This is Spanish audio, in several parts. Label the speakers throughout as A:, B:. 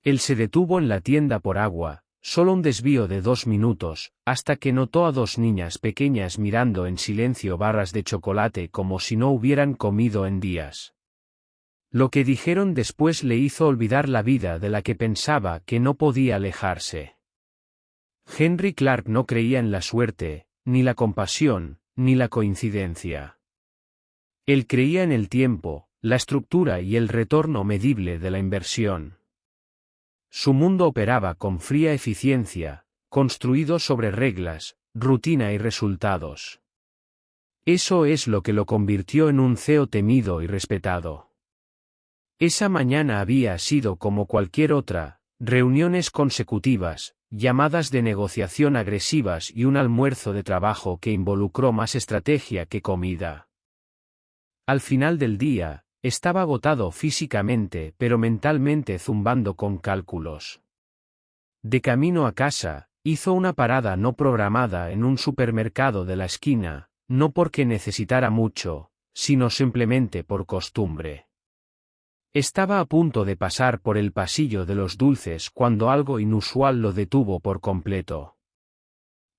A: Él se detuvo en la tienda por agua, solo un desvío de 2 minutos, hasta que notó a 2 niñas pequeñas mirando en silencio barras de chocolate como si no hubieran comido en días. Lo que dijeron después le hizo olvidar la vida de la que pensaba que no podía alejarse. Henry Clark no creía en la suerte, ni la compasión, ni la coincidencia. Él creía en el tiempo, la estructura y el retorno medible de la inversión. Su mundo operaba con fría eficiencia, construido sobre reglas, rutina y resultados. Eso es lo que lo convirtió en un CEO temido y respetado. Esa mañana había sido como cualquier otra, reuniones consecutivas, llamadas de negociación agresivas y un almuerzo de trabajo que involucró más estrategia que comida. Al final del día, estaba agotado físicamente pero mentalmente zumbando con cálculos. De camino a casa, hizo una parada no programada en un supermercado de la esquina, no porque necesitara mucho, sino simplemente por costumbre. Estaba a punto de pasar por el pasillo de los dulces cuando algo inusual lo detuvo por completo.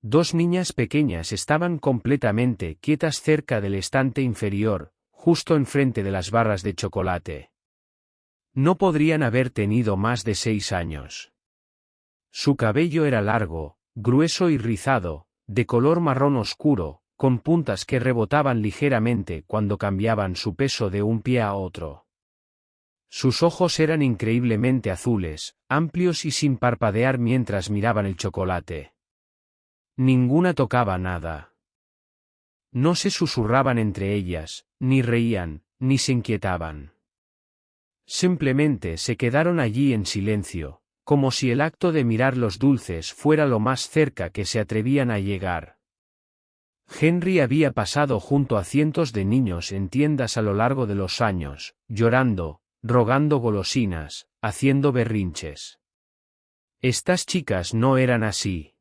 A: 2 niñas pequeñas estaban completamente quietas cerca del estante inferior, justo enfrente de las barras de chocolate. No podrían haber tenido más de 6 años. Su cabello era largo, grueso y rizado, de color marrón oscuro, con puntas que rebotaban ligeramente cuando cambiaban su peso de un pie a otro. Sus ojos eran increíblemente azules, amplios y sin parpadear mientras miraban el chocolate. Ninguna tocaba nada. No se susurraban entre ellas, ni reían, ni se inquietaban. Simplemente se quedaron allí en silencio, como si el acto de mirar los dulces fuera lo más cerca que se atrevían a llegar. Henry había pasado junto a cientos de niños en tiendas a lo largo de los años, llorando, rogando golosinas, haciendo berrinches. Estas chicas no eran así.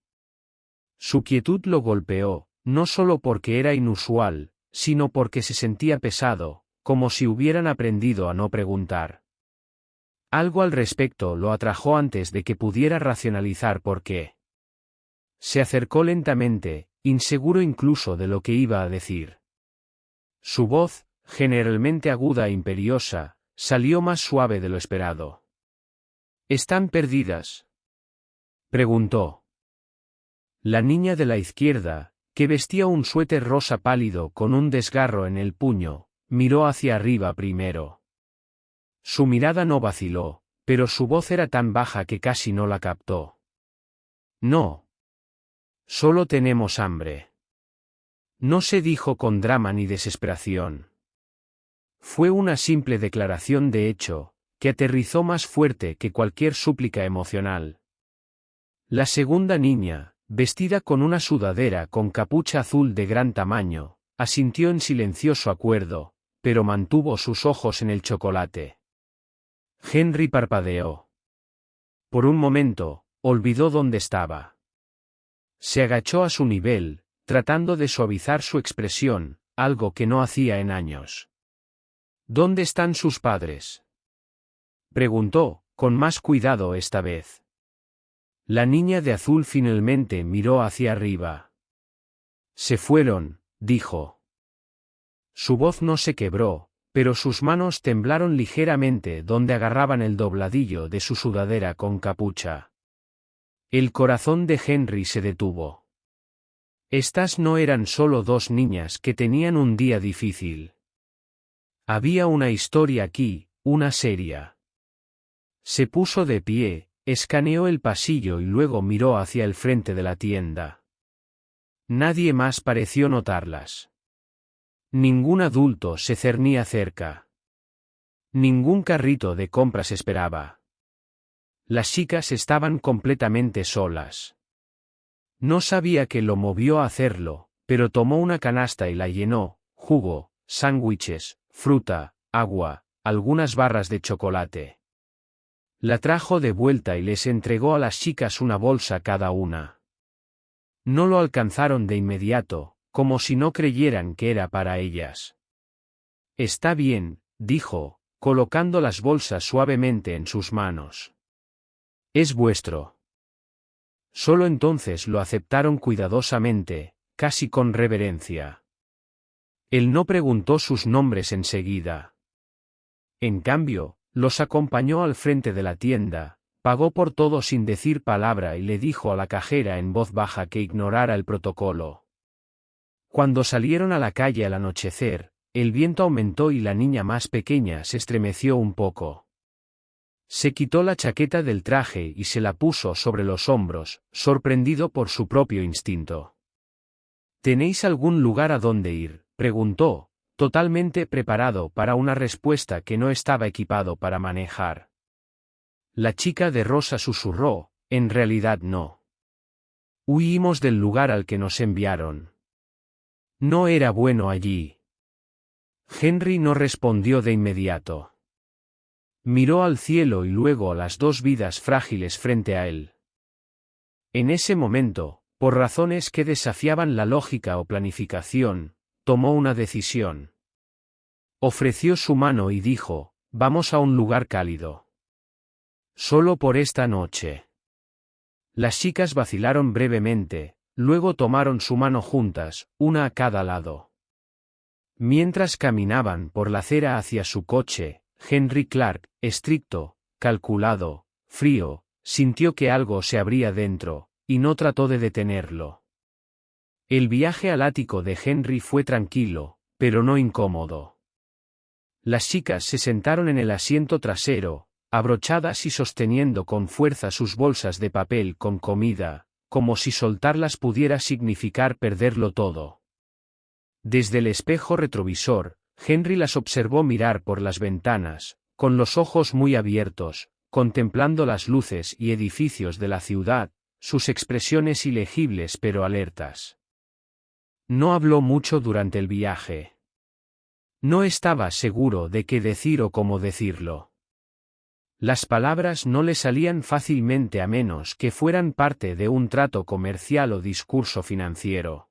A: Su quietud lo golpeó, no solo porque era inusual, sino porque se sentía pesado, como si hubieran aprendido a no preguntar. Algo al respecto lo atrajo antes de que pudiera racionalizar por qué. Se acercó lentamente, inseguro incluso de lo que iba a decir. Su voz, generalmente aguda e imperiosa, salió más suave de lo esperado. ¿Están perdidas?, preguntó. La niña de la izquierda, que vestía un suéter rosa pálido con un desgarro en el puño, miró hacia arriba primero. Su mirada no vaciló, pero su voz era tan baja que casi no la captó. No. Solo tenemos hambre. No se dijo con drama ni desesperación. Fue una simple declaración de hecho, que aterrizó más fuerte que cualquier súplica emocional. La segunda niña, vestida con una sudadera con capucha azul de gran tamaño, asintió en silencioso acuerdo, pero mantuvo sus ojos en el chocolate. Henry parpadeó. Por un momento, olvidó dónde estaba. Se agachó a su nivel, tratando de suavizar su expresión, algo que no hacía en años. ¿Dónde están sus padres?, preguntó, con más cuidado esta vez. La niña de azul finalmente miró hacia arriba. Se fueron, dijo. Su voz no se quebró, pero sus manos temblaron ligeramente donde agarraban el dobladillo de su sudadera con capucha. El corazón de Henry se detuvo. Estas no eran solo 2 niñas que tenían un día difícil. Había una historia aquí, una seria. Se puso de pie, escaneó el pasillo y luego miró hacia el frente de la tienda. Nadie más pareció notarlas. Ningún adulto se cernía cerca. Ningún carrito de compras esperaba. Las chicas estaban completamente solas. No sabía qué lo movió a hacerlo, pero tomó una canasta y la llenó: jugo, sándwiches, fruta, agua, algunas barras de chocolate. La trajo de vuelta y les entregó a las chicas una bolsa cada una. No lo alcanzaron de inmediato, como si no creyeran que era para ellas. Está bien, dijo, colocando las bolsas suavemente en sus manos. Es vuestro. Solo entonces lo aceptaron cuidadosamente, casi con reverencia. Él no preguntó sus nombres enseguida. En cambio, los acompañó al frente de la tienda, pagó por todo sin decir palabra y le dijo a la cajera en voz baja que ignorara el protocolo. Cuando salieron a la calle al anochecer, el viento aumentó y la niña más pequeña se estremeció un poco. Se quitó la chaqueta del traje y se la puso sobre los hombros, sorprendido por su propio instinto. ¿Tenéis algún lugar a donde ir?, preguntó, totalmente preparado para una respuesta que no estaba equipado para manejar. La chica de rosa susurró, en realidad no. Huimos del lugar al que nos enviaron. No era bueno allí. Henry no respondió de inmediato. Miró al cielo y luego a las dos vidas frágiles frente a él. En ese momento, por razones que desafiaban la lógica o planificación, tomó una decisión. Ofreció su mano y dijo, «Vamos a un lugar cálido. Solo por esta noche». Las chicas vacilaron brevemente, luego tomaron su mano juntas, una a cada lado. Mientras caminaban por la acera hacia su coche, Henry Clark, estricto, calculado, frío, sintió que algo se abría dentro, y no trató de detenerlo. El viaje al ático de Henry fue tranquilo, pero no incómodo. Las chicas se sentaron en el asiento trasero, abrochadas y sosteniendo con fuerza sus bolsas de papel con comida, como si soltarlas pudiera significar perderlo todo. Desde el espejo retrovisor, Henry las observó mirar por las ventanas, con los ojos muy abiertos, contemplando las luces y edificios de la ciudad, sus expresiones ilegibles pero alertas. No habló mucho durante el viaje. No estaba seguro de qué decir o cómo decirlo. Las palabras no le salían fácilmente a menos que fueran parte de un trato comercial o discurso financiero.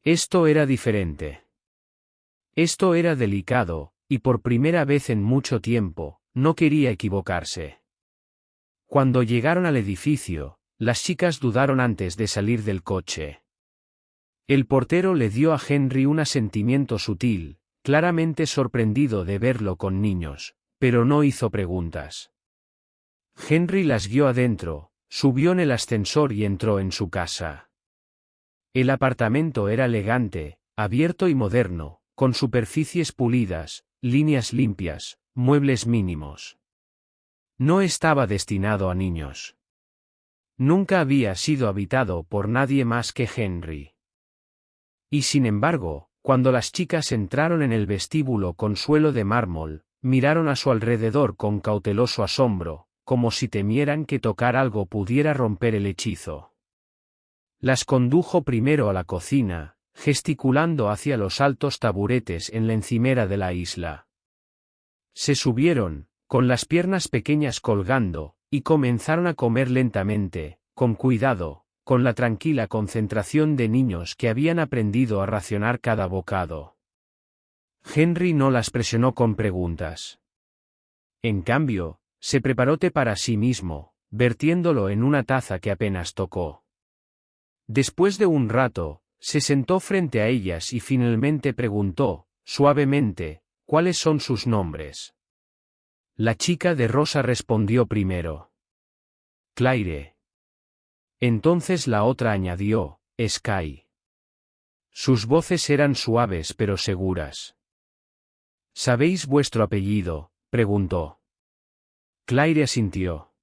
A: Esto era diferente. Esto era delicado, y por primera vez en mucho tiempo, no quería equivocarse. Cuando llegaron al edificio, las chicas dudaron antes de salir del coche. El portero le dio a Henry un asentimiento sutil, claramente sorprendido de verlo con niños, pero no hizo preguntas. Henry las guió adentro, subió en el ascensor y entró en su casa. El apartamento era elegante, abierto y moderno, con superficies pulidas, líneas limpias, muebles mínimos. No estaba destinado a niños. Nunca había sido habitado por nadie más que Henry. Y sin embargo, cuando las chicas entraron en el vestíbulo con suelo de mármol, miraron a su alrededor con cauteloso asombro, como si temieran que tocar algo pudiera romper el hechizo. Las condujo primero a la cocina, gesticulando hacia los altos taburetes en la encimera de la isla. Se subieron, con las piernas pequeñas colgando, y comenzaron a comer lentamente, con cuidado, con la tranquila concentración de niños que habían aprendido a racionar cada bocado. Henry no las presionó con preguntas. En cambio, se preparó té para sí mismo, vertiéndolo en una taza que apenas tocó. Después de un rato, se sentó frente a ellas y finalmente preguntó, suavemente, ¿cuáles son sus nombres? La chica de rosa respondió primero. Claire. Entonces la otra añadió, Sky. Sus voces eran suaves pero seguras. ¿Sabéis vuestro apellido?, preguntó. Claire asintió.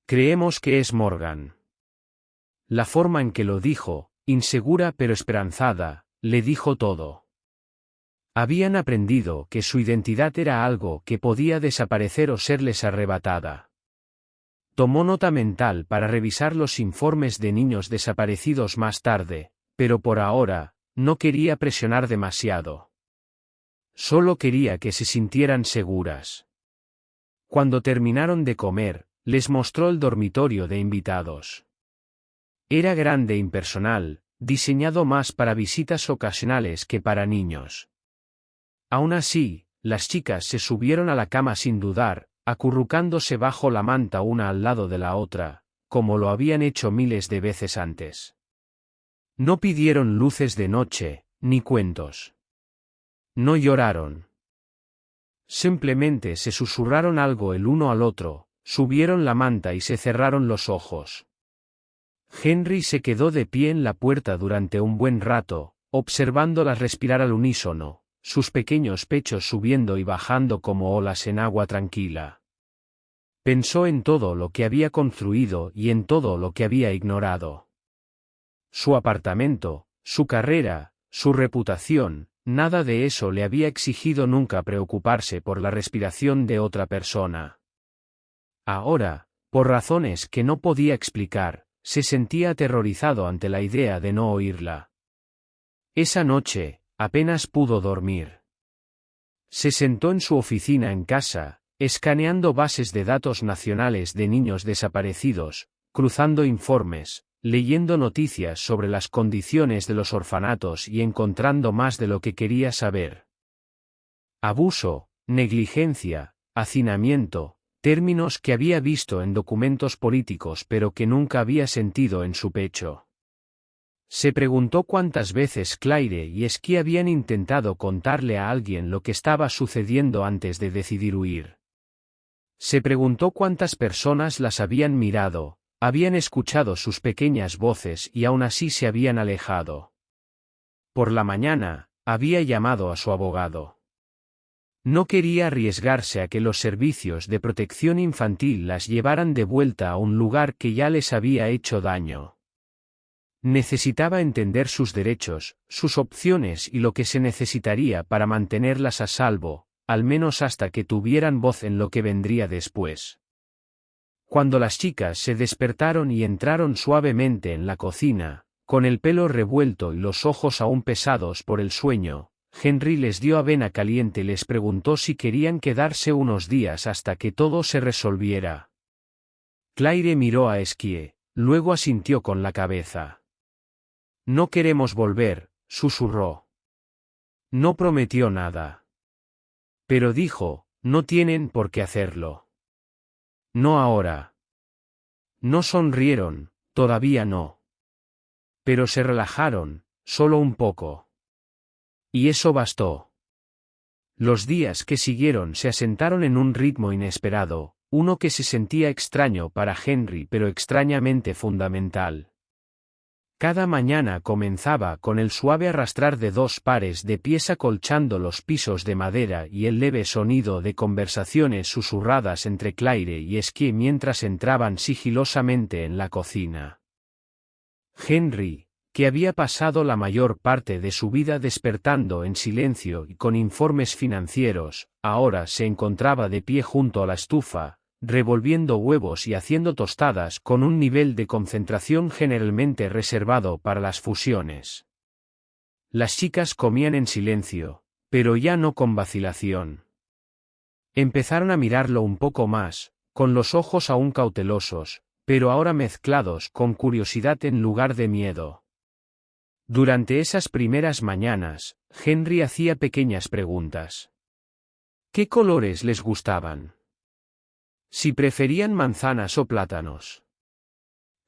A: Creemos que es Morgan. La forma en que lo dijo, insegura pero esperanzada, le dijo todo. Habían aprendido que su identidad era algo que podía desaparecer o serles arrebatada. Tomó nota mental para revisar los informes de niños desaparecidos más tarde, pero por ahora, no quería presionar demasiado. Solo quería que se sintieran seguras. Cuando terminaron de comer, les mostró el dormitorio de invitados. Era grande e impersonal, diseñado más para visitas ocasionales que para niños. Aún así, las chicas se subieron a la cama sin dudar, acurrucándose bajo la manta una al lado de la otra, como lo habían hecho miles de veces antes. No pidieron luces de noche, ni cuentos. No lloraron. Simplemente se susurraron algo el uno al otro, subieron la manta y se cerraron los ojos. Henry se quedó de pie en la puerta durante un buen rato, observándolas respirar al unísono, sus pequeños pechos subiendo y bajando como olas en agua tranquila. Pensó en todo lo que había construido y en todo lo que había ignorado. Su apartamento, su carrera, su reputación, nada de eso le había exigido nunca preocuparse por la respiración de otra persona. Ahora, por razones que no podía explicar, se sentía aterrorizado ante la idea de no oírla. Esa noche, apenas pudo dormir. Se sentó en su oficina en casa, escaneando bases de datos nacionales de niños desaparecidos, cruzando informes, leyendo noticias sobre las condiciones de los orfanatos y encontrando más de lo que quería saber. Abuso, negligencia, hacinamiento, términos que había visto en documentos políticos pero que nunca había sentido en su pecho. Se preguntó cuántas veces Claire y Esquí habían intentado contarle a alguien lo que estaba sucediendo antes de decidir huir. Se preguntó cuántas personas las habían mirado, habían escuchado sus pequeñas voces y aún así se habían alejado. Por la mañana, había llamado a su abogado. No quería arriesgarse a que los servicios de protección infantil las llevaran de vuelta a un lugar que ya les había hecho daño. Necesitaba entender sus derechos, sus opciones y lo que se necesitaría para mantenerlas a salvo, al menos hasta que tuvieran voz en lo que vendría después. Cuando las chicas se despertaron y entraron suavemente en la cocina, con el pelo revuelto y los ojos aún pesados por el sueño, Henry les dio avena caliente y les preguntó si querían quedarse unos días hasta que todo se resolviera. Claire miró a Esquie, luego asintió con la cabeza. No queremos volver, susurró. No prometió nada. Pero dijo, no tienen por qué hacerlo. No ahora. No sonrieron, todavía no. Pero se relajaron, solo un poco. Y eso bastó. Los días que siguieron se asentaron en un ritmo inesperado, uno que se sentía extraño para Henry pero extrañamente fundamental. Cada mañana comenzaba con el suave arrastrar de dos pares de pies acolchando los pisos de madera y el leve sonido de conversaciones susurradas entre Claire y Esquie mientras entraban sigilosamente en la cocina. Henry, que había pasado la mayor parte de su vida despertando en silencio y con informes financieros, ahora se encontraba de pie junto a la estufa, revolviendo huevos y haciendo tostadas con un nivel de concentración generalmente reservado para las fusiones. Las chicas comían en silencio, pero ya no con vacilación. Empezaron a mirarlo un poco más, con los ojos aún cautelosos, pero ahora mezclados con curiosidad en lugar de miedo. Durante esas primeras mañanas, Henry hacía pequeñas preguntas. ¿Qué colores les gustaban? Si preferían manzanas o plátanos.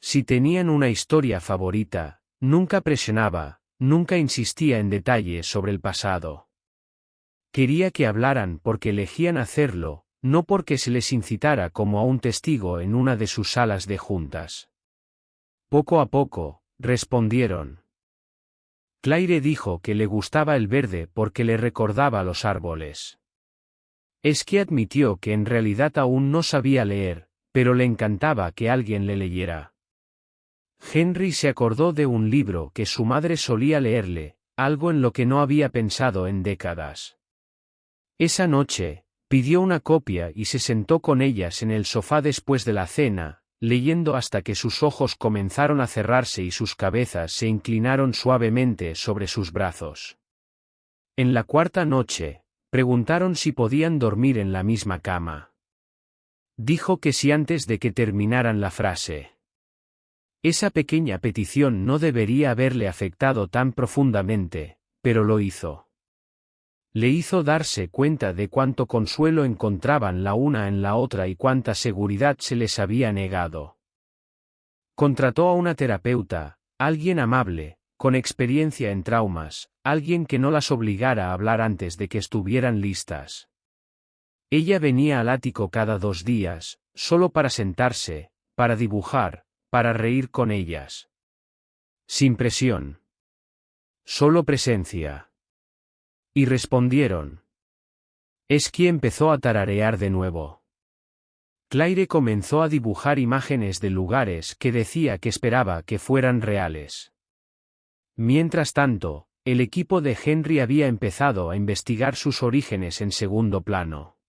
A: Si tenían una historia favorita, nunca presionaba, nunca insistía en detalles sobre el pasado. Quería que hablaran porque elegían hacerlo, no porque se les incitara como a un testigo en una de sus salas de juntas. Poco a poco, respondieron. Claire dijo que le gustaba el verde porque le recordaba los árboles. Esquie admitió que en realidad aún no sabía leer, pero le encantaba que alguien le leyera. Henry se acordó de un libro que su madre solía leerle, algo en lo que no había pensado en décadas. Esa noche, pidió una copia y se sentó con ellas en el sofá después de la cena, leyendo hasta que sus ojos comenzaron a cerrarse y sus cabezas se inclinaron suavemente sobre sus brazos. En la cuarta noche, preguntaron si podían dormir en la misma cama. Dijo que sí antes de que terminaran la frase. Esa pequeña petición no debería haberle afectado tan profundamente, pero lo hizo. Le hizo darse cuenta de cuánto consuelo encontraban la una en la otra y cuánta seguridad se les había negado. Contrató a una terapeuta, alguien amable, con experiencia en traumas, alguien que no las obligara a hablar antes de que estuvieran listas. Ella venía al ático cada 2 días, solo para sentarse, para dibujar, para reír con ellas. Sin presión. Solo presencia. Y respondieron. Esqui empezó a tararear de nuevo. Claire comenzó a dibujar imágenes de lugares que decía que esperaba que fueran reales. Mientras tanto, el equipo de Henry había empezado a investigar sus orígenes en segundo plano.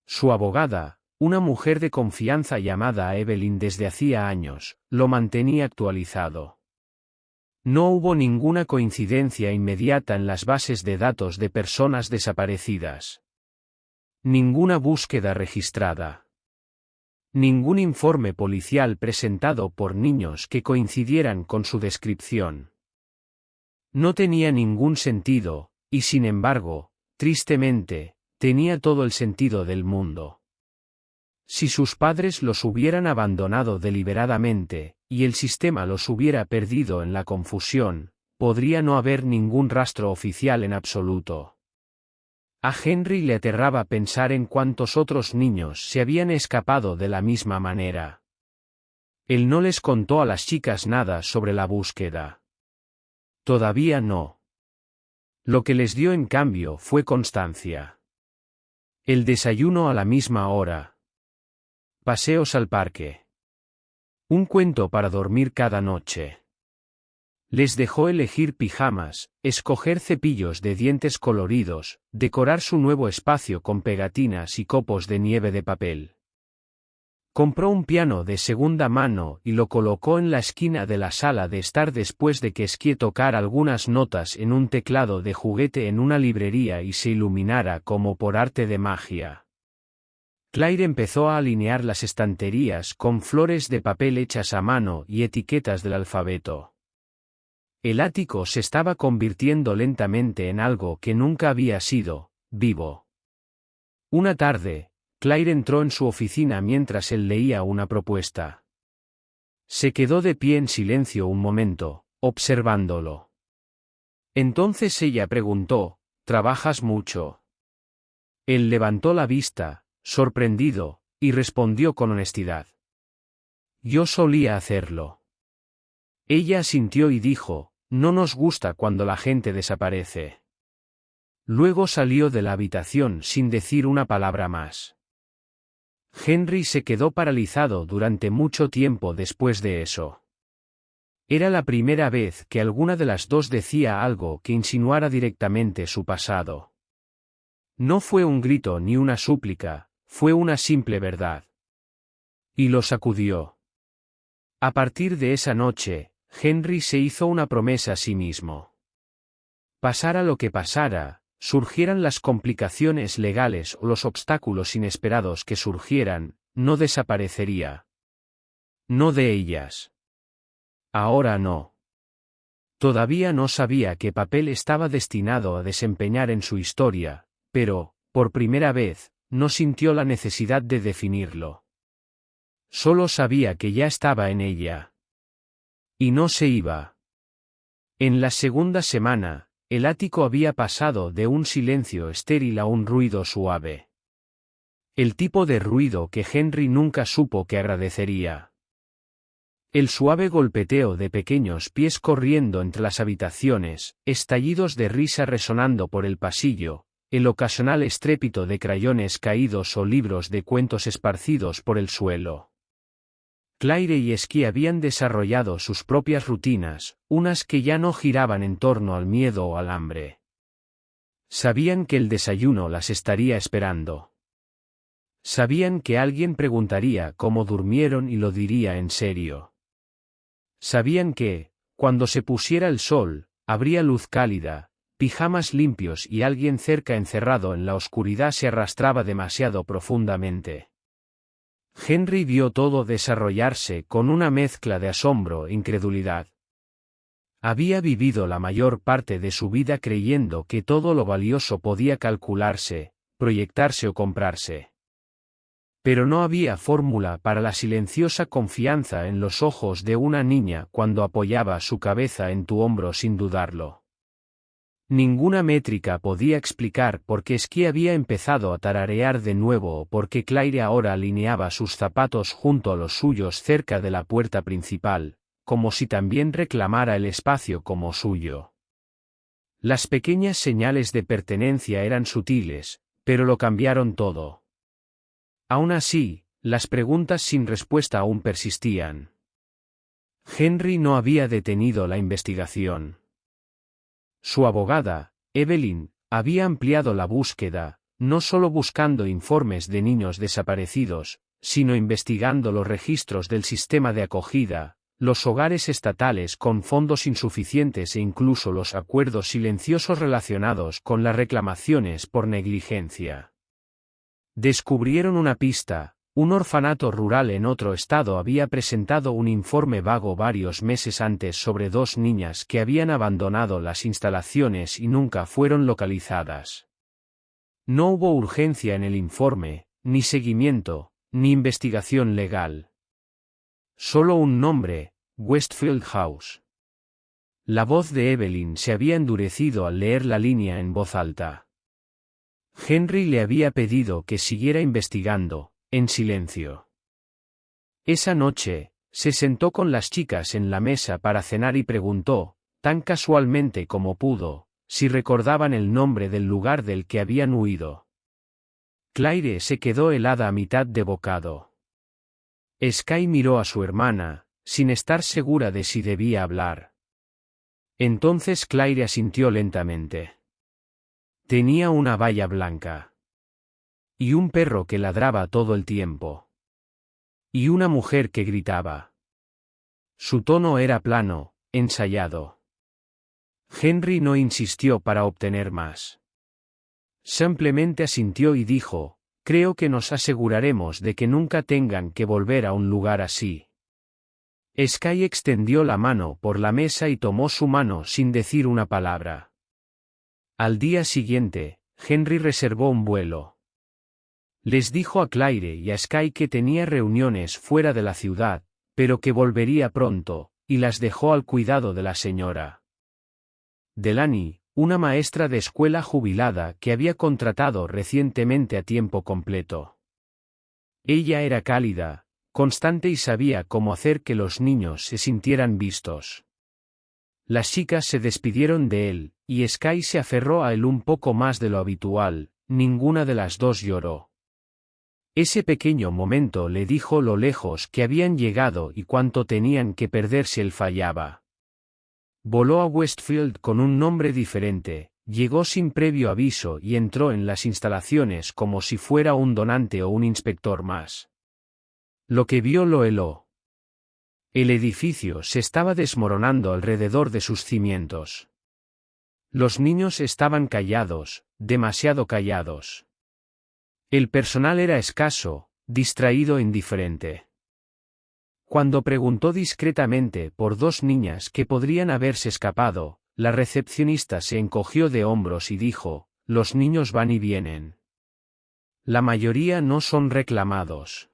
A: Su abogada, una mujer de confianza llamada Evelyn desde hacía años, lo mantenía actualizado. No hubo ninguna coincidencia inmediata en las bases de datos de personas desaparecidas. Ninguna búsqueda registrada. Ningún informe policial presentado por niños que coincidieran con su descripción. No tenía ningún sentido, y sin embargo, tristemente, tenía todo el sentido del mundo. Si sus padres los hubieran abandonado deliberadamente, y el sistema los hubiera perdido en la confusión, podría no haber ningún rastro oficial en absoluto. A Henry le aterraba pensar en cuántos otros niños se habían escapado de la misma manera. Él no les contó a las chicas nada sobre la búsqueda. Todavía no. Lo que les dio en cambio fue constancia. El desayuno a la misma hora. Paseos al parque. Un cuento para dormir cada noche. Les dejó elegir pijamas, escoger cepillos de dientes coloridos, decorar su nuevo espacio con pegatinas y copos de nieve de papel. Compró un piano de segunda mano y lo colocó en la esquina de la sala de estar después de que Esquie tocara algunas notas en un teclado de juguete en una librería y se iluminara como por arte de magia. Claire empezó a alinear las estanterías con flores de papel hechas a mano y etiquetas del alfabeto. El ático se estaba convirtiendo lentamente en algo que nunca había sido, vivo. Una tarde, Claire entró en su oficina mientras él leía una propuesta. Se quedó de pie en silencio un momento, observándolo. Entonces ella preguntó, ¿trabajas mucho? Él levantó la vista, sorprendido, y respondió con honestidad. Yo solía hacerlo. Ella asintió y dijo, no nos gusta cuando la gente desaparece. Luego salió de la habitación sin decir una palabra más. Henry se quedó paralizado durante mucho tiempo después de eso. Era la primera vez que alguna de las dos decía algo que insinuara directamente su pasado. No fue un grito ni una súplica, fue una simple verdad. Y lo sacudió. A partir de esa noche, Henry se hizo una promesa a sí mismo. Pasara lo que pasara, surgieran las complicaciones legales o los obstáculos inesperados que surgieran, no desaparecería. No de ellas. Ahora no. Todavía no sabía qué papel estaba destinado a desempeñar en su historia, pero, por primera vez, no sintió la necesidad de definirlo. Solo sabía que ya estaba en ella. Y no se iba. En la segunda semana, el ático había pasado de un silencio estéril a un ruido suave. El tipo de ruido que Henry nunca supo que agradecería. El suave golpeteo de pequeños pies corriendo entre las habitaciones, estallidos de risa resonando por el pasillo, el ocasional estrépito de crayones caídos o libros de cuentos esparcidos por el suelo. Claire y Esquie habían desarrollado sus propias rutinas, unas que ya no giraban en torno al miedo o al hambre. Sabían que el desayuno las estaría esperando. Sabían que alguien preguntaría cómo durmieron y lo diría en serio. Sabían que, cuando se pusiera el sol, habría luz cálida, pijamas limpios y alguien cerca encerrado en la oscuridad se arrastraba demasiado profundamente. Henry vio todo desarrollarse con una mezcla de asombro e incredulidad. Había vivido la mayor parte de su vida creyendo que todo lo valioso podía calcularse, proyectarse o comprarse. Pero no había fórmula para la silenciosa confianza en los ojos de una niña cuando apoyaba su cabeza en tu hombro sin dudarlo. Ninguna métrica podía explicar por qué Sky había empezado a tararear de nuevo o por qué Claire ahora alineaba sus zapatos junto a los suyos cerca de la puerta principal, como si también reclamara el espacio como suyo. Las pequeñas señales de pertenencia eran sutiles, pero lo cambiaron todo. Aún así, las preguntas sin respuesta aún persistían. Henry no había detenido la investigación. Su abogada, Evelyn, había ampliado la búsqueda, no solo buscando informes de niños desaparecidos, sino investigando los registros del sistema de acogida, los hogares estatales con fondos insuficientes e incluso los acuerdos silenciosos relacionados con las reclamaciones por negligencia. Descubrieron una pista: un orfanato rural en otro estado había presentado un informe vago varios meses antes sobre 2 niñas que habían abandonado las instalaciones y nunca fueron localizadas. No hubo urgencia en el informe, ni seguimiento, ni investigación legal. Solo un nombre: Westfield House. La voz de Evelyn se había endurecido al leer la línea en voz alta. Henry le había pedido que siguiera investigando, en silencio. Esa noche, se sentó con las chicas en la mesa para cenar y preguntó, tan casualmente como pudo, si recordaban el nombre del lugar del que habían huido. Claire se quedó helada a mitad de bocado. Sky miró a su hermana, sin estar segura de si debía hablar. Entonces Claire asintió lentamente. Tenía una valla blanca. Y un perro que ladraba todo el tiempo. Y una mujer que gritaba. Su tono era plano, ensayado. Henry no insistió para obtener más. Simplemente asintió y dijo: creo que nos aseguraremos de que nunca tengan que volver a un lugar así. Sky extendió la mano por la mesa y tomó su mano sin decir una palabra. Al día siguiente, Henry reservó un vuelo. Les dijo a Claire y a Sky que tenía reuniones fuera de la ciudad, pero que volvería pronto, y las dejó al cuidado de la señora Delaney, una maestra de escuela jubilada que había contratado recientemente a tiempo completo. Ella era cálida, constante y sabía cómo hacer que los niños se sintieran vistos. Las chicas se despidieron de él, y Sky se aferró a él un poco más de lo habitual. Ninguna de las dos lloró. Ese pequeño momento le dijo lo lejos que habían llegado y cuánto tenían que perder si él fallaba. Voló a Westfield con un nombre diferente, llegó sin previo aviso y entró en las instalaciones como si fuera un donante o un inspector más. Lo que vio lo heló. El edificio se estaba desmoronando alrededor de sus cimientos. Los niños estaban callados, demasiado callados. El personal era escaso, distraído e indiferente. Cuando preguntó discretamente por 2 niñas que podrían haberse escapado, la recepcionista se encogió de hombros y dijo: los niños van y vienen. La mayoría no son reclamados.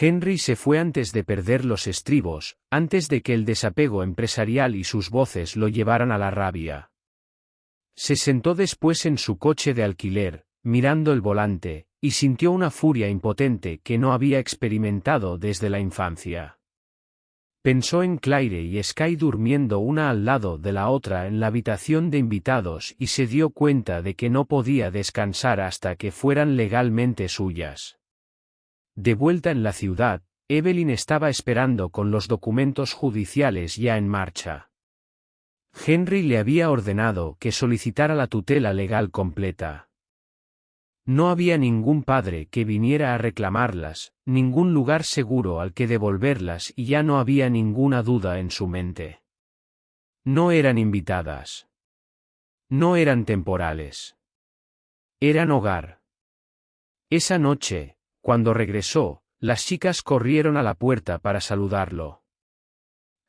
A: Henry se fue antes de perder los estribos, antes de que el desapego empresarial y sus voces lo llevaran a la rabia. Se sentó después en su coche de alquiler, mirando el volante, y sintió una furia impotente que no había experimentado desde la infancia. Pensó en Claire y Sky durmiendo una al lado de la otra en la habitación de invitados y se dio cuenta de que no podía descansar hasta que fueran legalmente suyas. De vuelta en la ciudad, Evelyn estaba esperando con los documentos judiciales ya en marcha. Henry le había ordenado que solicitara la tutela legal completa. No había ningún padre que viniera a reclamarlas, ningún lugar seguro al que devolverlas y ya no había ninguna duda en su mente. No eran invitadas. No eran temporales. Eran hogar. Esa noche, cuando regresó, las chicas corrieron a la puerta para saludarlo.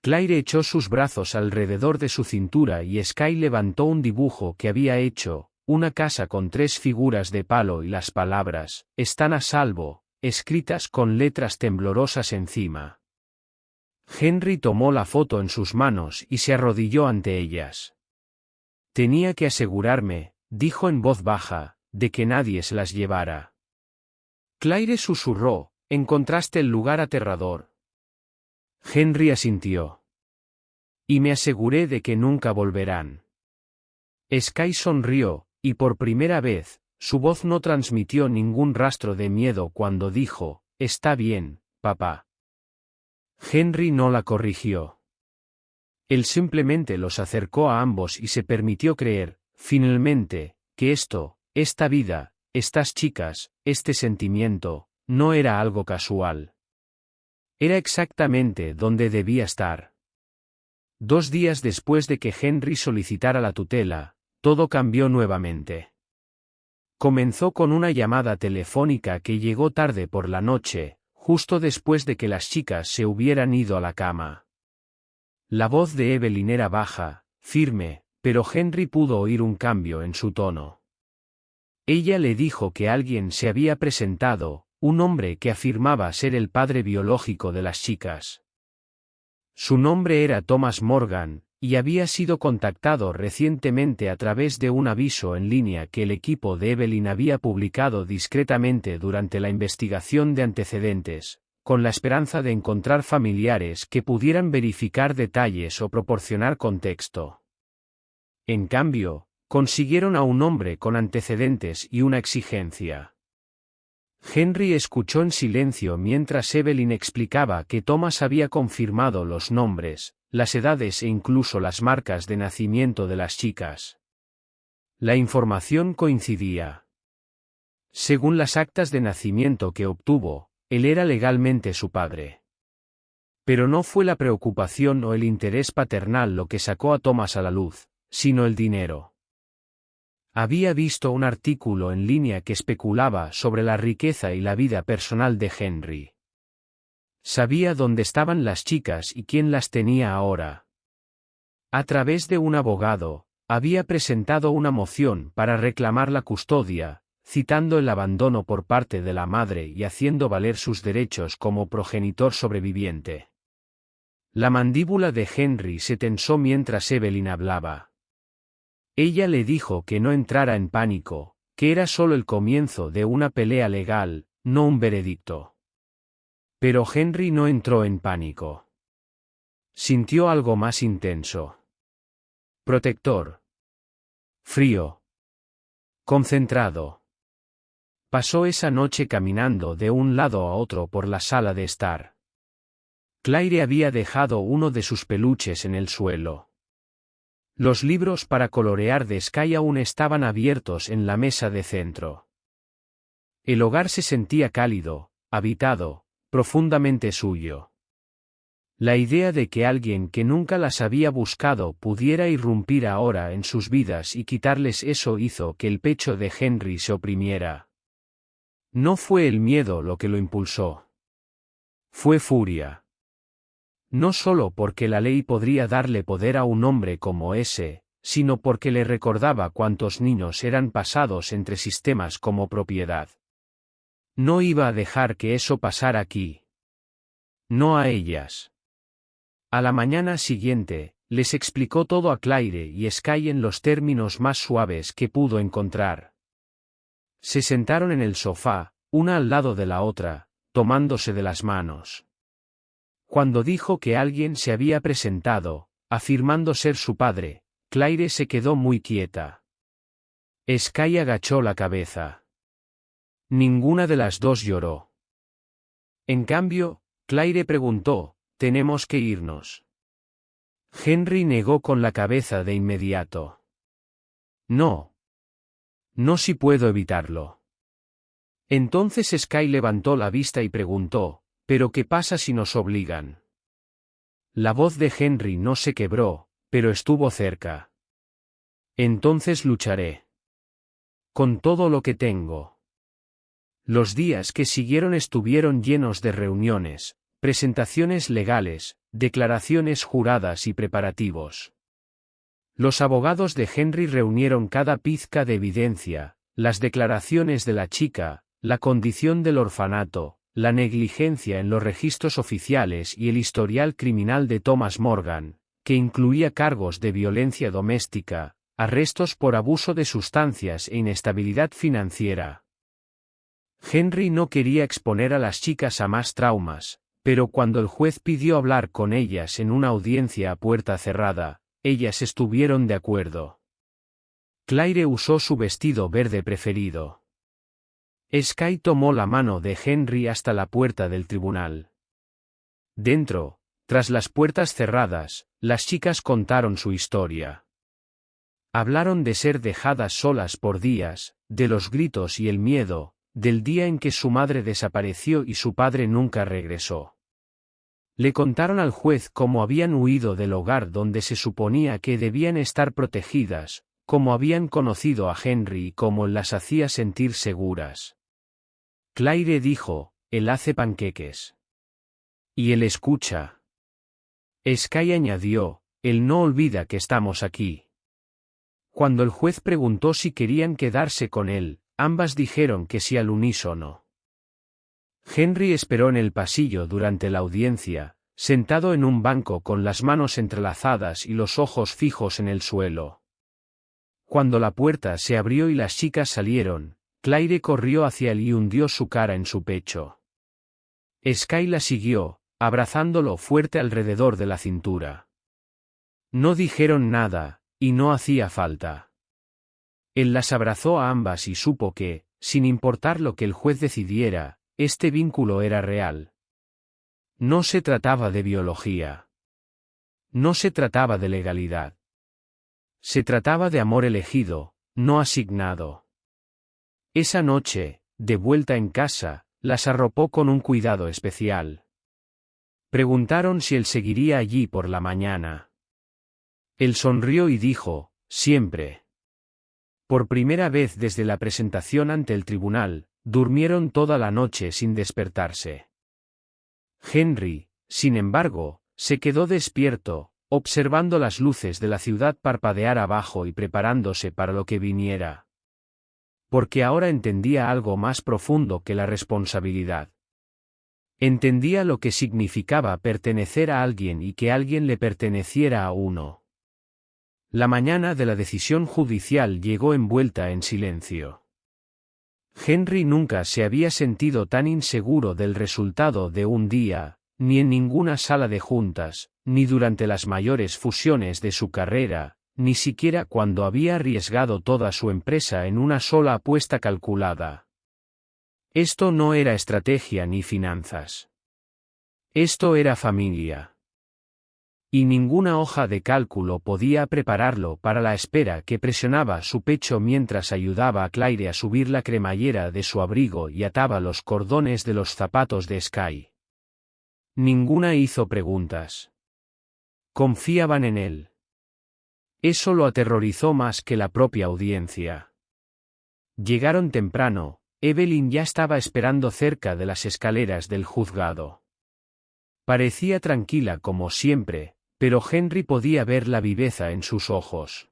A: Claire echó sus brazos alrededor de su cintura y Sky levantó un dibujo que había hecho, una casa con 3 figuras de palo y las palabras, «Están a salvo», escritas con letras temblorosas encima. Henry tomó la foto en sus manos y se arrodilló ante ellas. «Tenía que asegurarme», dijo en voz baja, «de que nadie se las llevara». Claire susurró, «¿Encontraste el lugar aterrador?» Henry asintió. «Y me aseguré de que nunca volverán». Sky sonrió, y por primera vez, su voz no transmitió ningún rastro de miedo cuando dijo, «Está bien, papá». Henry no la corrigió. Él simplemente los acercó a ambos y se permitió creer, finalmente, que esta vida, estas chicas, este sentimiento, no era algo casual. Era exactamente donde debía estar. 2 días después de que Henry solicitara la tutela, todo cambió nuevamente. Comenzó con una llamada telefónica que llegó tarde por la noche, justo después de que las chicas se hubieran ido a la cama. La voz de Evelyn era baja, firme, pero Henry pudo oír un cambio en su tono. Ella le dijo que alguien se había presentado, un hombre que afirmaba ser el padre biológico de las chicas. Su nombre era Thomas Morgan, y había sido contactado recientemente a través de un aviso en línea que el equipo de Evelyn había publicado discretamente durante la investigación de antecedentes, con la esperanza de encontrar familiares que pudieran verificar detalles o proporcionar contexto. En cambio, consiguieron a un hombre con antecedentes y una exigencia. Henry escuchó en silencio mientras Evelyn explicaba que Thomas había confirmado los nombres, las edades e incluso las marcas de nacimiento de las chicas. La información coincidía. Según las actas de nacimiento que obtuvo, él era legalmente su padre. Pero no fue la preocupación o el interés paternal lo que sacó a Thomas a la luz, sino el dinero. Había visto un artículo en línea que especulaba sobre la riqueza y la vida personal de Henry. Sabía dónde estaban las chicas y quién las tenía ahora. A través de un abogado, había presentado una moción para reclamar la custodia, citando el abandono por parte de la madre y haciendo valer sus derechos como progenitor sobreviviente. La mandíbula de Henry se tensó mientras Evelyn hablaba. Ella le dijo que no entrara en pánico, que era solo el comienzo de una pelea legal, no un veredicto. Pero Henry no entró en pánico. Sintió algo más intenso. Protector. Frío. Concentrado. Pasó esa noche caminando de un lado a otro por la sala de estar. Claire había dejado uno de sus peluches en el suelo. Los libros para colorear de Sky aún estaban abiertos en la mesa de centro. El hogar se sentía cálido, habitado, profundamente suyo. La idea de que alguien que nunca las había buscado pudiera irrumpir ahora en sus vidas y quitarles eso hizo que el pecho de Henry se oprimiera. No fue el miedo lo que lo impulsó. Fue furia. No solo porque la ley podría darle poder a un hombre como ese, sino porque le recordaba cuántos niños eran pasados entre sistemas como propiedad. No iba a dejar que eso pasara aquí. No a ellas. A la mañana siguiente, les explicó todo a Claire y Sky en los términos más suaves que pudo encontrar. Se sentaron en el sofá, una al lado de la otra, tomándose de las manos. Cuando dijo que alguien se había presentado, afirmando ser su padre, Claire se quedó muy quieta. Sky agachó la cabeza. Ninguna de las dos lloró. En cambio, Claire preguntó, «¿Tenemos que irnos?» Henry negó con la cabeza de inmediato. «No. No si puedo evitarlo». Entonces Sky levantó la vista y preguntó, «¿Pero qué pasa si nos obligan?» La voz de Henry no se quebró, pero estuvo cerca. «Entonces lucharé. Con todo lo que tengo». Los días que siguieron estuvieron llenos de reuniones, presentaciones legales, declaraciones juradas y preparativos. Los abogados de Henry reunieron cada pizca de evidencia, las declaraciones de la chica, la condición del orfanato, la negligencia en los registros oficiales y el historial criminal de Thomas Morgan, que incluía cargos de violencia doméstica, arrestos por abuso de sustancias e inestabilidad financiera. Henry no quería exponer a las chicas a más traumas, pero cuando el juez pidió hablar con ellas en una audiencia a puerta cerrada, ellas estuvieron de acuerdo. Claire usó su vestido verde preferido. Skye tomó la mano de Henry hasta la puerta del tribunal. Dentro, tras las puertas cerradas, las chicas contaron su historia. Hablaron de ser dejadas solas por días, de los gritos y el miedo, del día en que su madre desapareció y su padre nunca regresó. Le contaron al juez cómo habían huido del hogar donde se suponía que debían estar protegidas, cómo habían conocido a Henry y cómo las hacía sentir seguras. Claire dijo, él hace panqueques. Y él escucha. Skye añadió, él no olvida que estamos aquí. Cuando el juez preguntó si querían quedarse con él, ambas dijeron que sí al unísono. Henry esperó en el pasillo durante la audiencia, sentado en un banco con las manos entrelazadas y los ojos fijos en el suelo. Cuando la puerta se abrió y las chicas salieron, Claire corrió hacia él y hundió su cara en su pecho. Skye la siguió, abrazándolo fuerte alrededor de la cintura. No dijeron nada, y no hacía falta. Él las abrazó a ambas y supo que, sin importar lo que el juez decidiera, este vínculo era real. No se trataba de biología. No se trataba de legalidad. Se trataba de amor elegido, no asignado. Esa noche, de vuelta en casa, las arropó con un cuidado especial. Preguntaron si él seguiría allí por la mañana. Él sonrió y dijo, siempre. Por primera vez desde la presentación ante el tribunal, durmieron toda la noche sin despertarse. Henry, sin embargo, se quedó despierto, observando las luces de la ciudad parpadear abajo y preparándose para lo que viniera. Porque ahora entendía algo más profundo que la responsabilidad. Entendía lo que significaba pertenecer a alguien y que alguien le perteneciera a uno. La mañana de la decisión judicial llegó envuelta en silencio. Henry nunca se había sentido tan inseguro del resultado de un día, ni en ninguna sala de juntas, ni durante las mayores fusiones de su carrera, ni siquiera cuando había arriesgado toda su empresa en una sola apuesta calculada. Esto no era estrategia ni finanzas. Esto era familia. Y ninguna hoja de cálculo podía prepararlo para la espera que presionaba su pecho mientras ayudaba a Claire a subir la cremallera de su abrigo y ataba los cordones de los zapatos de Skye. Ninguna hizo preguntas. Confiaban en él. Eso lo aterrorizó más que la propia audiencia. Llegaron temprano, Evelyn ya estaba esperando cerca de las escaleras del juzgado. Parecía tranquila como siempre, pero Henry podía ver la viveza en sus ojos.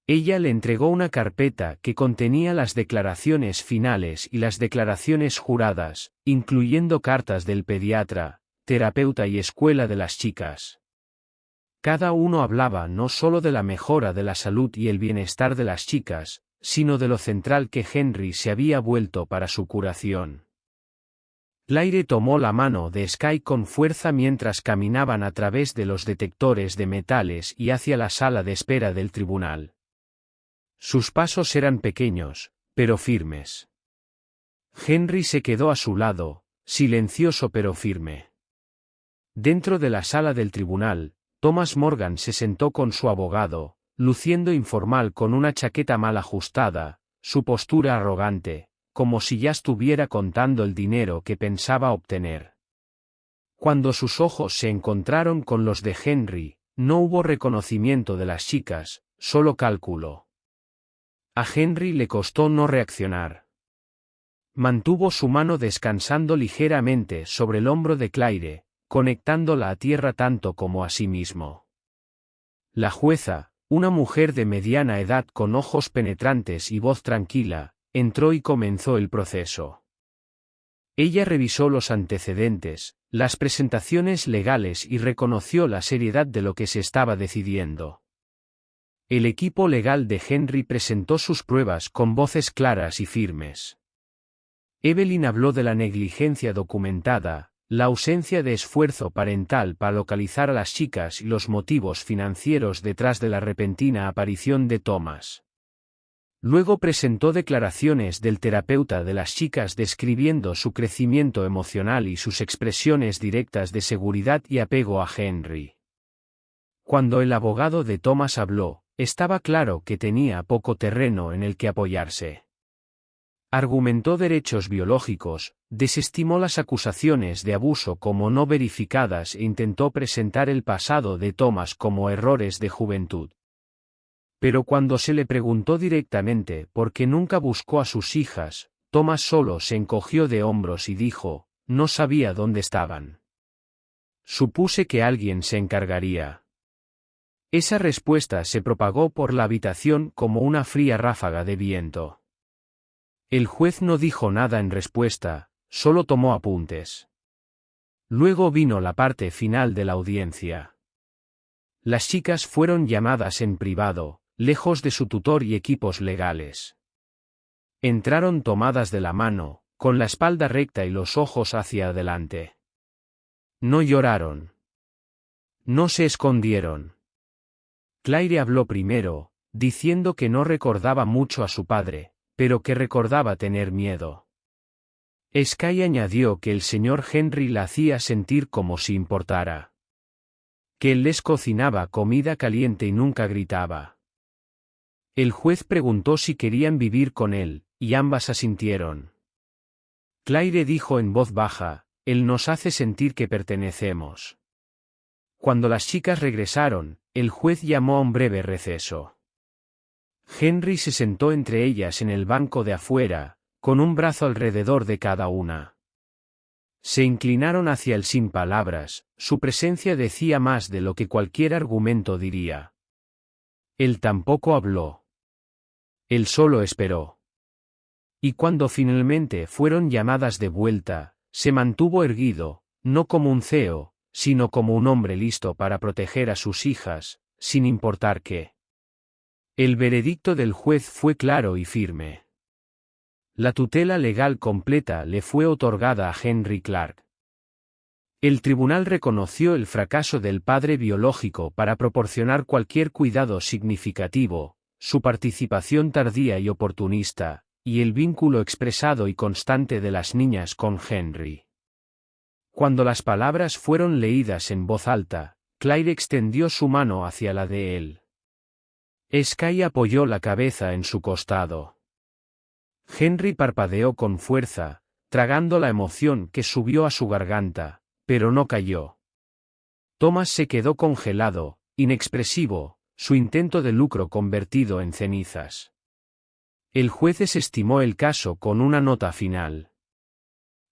A: Ella le entregó una carpeta que contenía las declaraciones finales y las declaraciones juradas, incluyendo cartas del pediatra, terapeuta y escuela de las chicas. Cada uno hablaba no solo de la mejora de la salud y el bienestar de las chicas, sino de lo central que Henry se había vuelto para su curación. Claire tomó la mano de Skye con fuerza mientras caminaban a través de los detectores de metales y hacia la sala de espera del tribunal. Sus pasos eran pequeños, pero firmes. Henry se quedó a su lado, silencioso pero firme. Dentro de la sala del tribunal, Thomas Morgan se sentó con su abogado, luciendo informal con una chaqueta mal ajustada, su postura arrogante, como si ya estuviera contando el dinero que pensaba obtener. Cuando sus ojos se encontraron con los de Henry, no hubo reconocimiento de las chicas, solo cálculo. A Henry le costó no reaccionar. Mantuvo su mano descansando ligeramente sobre el hombro de Claire, conectándola a tierra tanto como a sí mismo. La jueza, una mujer de mediana edad con ojos penetrantes y voz tranquila, entró y comenzó el proceso. Ella revisó los antecedentes, las presentaciones legales y reconoció la seriedad de lo que se estaba decidiendo. El equipo legal de Henry presentó sus pruebas con voces claras y firmes. Evelyn habló de la negligencia documentada, la ausencia de esfuerzo parental para localizar a las chicas y los motivos financieros detrás de la repentina aparición de Thomas. Luego presentó declaraciones del terapeuta de las chicas describiendo su crecimiento emocional y sus expresiones directas de seguridad y apego a Henry. Cuando el abogado de Thomas habló, estaba claro que tenía poco terreno en el que apoyarse. Argumentó derechos biológicos, desestimó las acusaciones de abuso como no verificadas e intentó presentar el pasado de Thomas como errores de juventud. Pero cuando se le preguntó directamente por qué nunca buscó a sus hijas, Thomas solo se encogió de hombros y dijo, no sabía dónde estaban. Supuse que alguien se encargaría. Esa respuesta se propagó por la habitación como una fría ráfaga de viento. El juez no dijo nada en respuesta, solo tomó apuntes. Luego vino la parte final de la audiencia. Las chicas fueron llamadas en privado, lejos de su tutor y equipos legales. Entraron tomadas de la mano, con la espalda recta y los ojos hacia adelante. No lloraron. No se escondieron. Claire habló primero, diciendo que no recordaba mucho a su padre, pero que recordaba tener miedo. Skye añadió que el señor Henry la hacía sentir como si importara. Que él les cocinaba comida caliente y nunca gritaba. El juez preguntó si querían vivir con él, y ambas asintieron. Claire dijo en voz baja, él nos hace sentir que pertenecemos. Cuando las chicas regresaron, el juez llamó a un breve receso. Henry se sentó entre ellas en el banco de afuera, con un brazo alrededor de cada una. Se inclinaron hacia él sin palabras, su presencia decía más de lo que cualquier argumento diría. Él tampoco habló. Él solo esperó. Y cuando finalmente fueron llamadas de vuelta, se mantuvo erguido, no como un CEO, sino como un hombre listo para proteger a sus hijas, sin importar qué. El veredicto del juez fue claro y firme. La tutela legal completa le fue otorgada a Henry Clark. El tribunal reconoció el fracaso del padre biológico para proporcionar cualquier cuidado significativo, su participación tardía y oportunista, y el vínculo expresado y constante de las niñas con Henry. Cuando las palabras fueron leídas en voz alta, Claire extendió su mano hacia la de él. Skye apoyó la cabeza en su costado. Henry parpadeó con fuerza, tragando la emoción que subió a su garganta, pero no cayó. Thomas se quedó congelado, inexpresivo, su intento de lucro convertido en cenizas. El juez desestimó el caso con una nota final.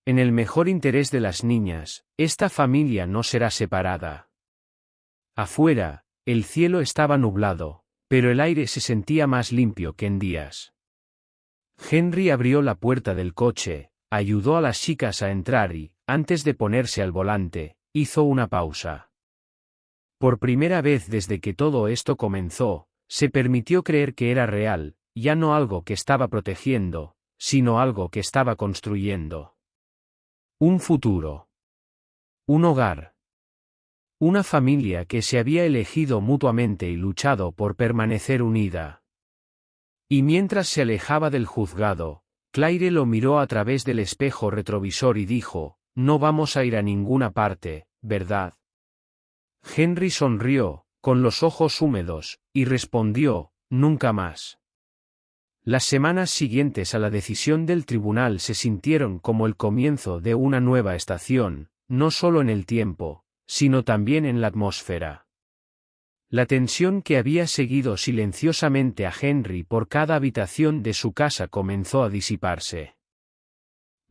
A: En el mejor interés de las niñas, esta familia no será separada. Afuera, el cielo estaba nublado, pero el aire se sentía más limpio que en días. Henry abrió la puerta del coche, ayudó a las chicas a entrar y, antes de ponerse al volante, hizo una pausa. Por primera vez desde que todo esto comenzó, se permitió creer que era real, ya no algo que estaba protegiendo, sino algo que estaba construyendo. Un futuro. Un hogar. Una familia que se había elegido mutuamente y luchado por permanecer unida. Y mientras se alejaba del juzgado, Claire lo miró a través del espejo retrovisor y dijo, no vamos a ir a ninguna parte, ¿verdad? Henry sonrió, con los ojos húmedos, y respondió, nunca más. Las semanas siguientes a la decisión del tribunal se sintieron como el comienzo de una nueva estación, no solo en el tiempo, sino también en la atmósfera. La tensión que había seguido silenciosamente a Henry por cada habitación de su casa comenzó a disiparse.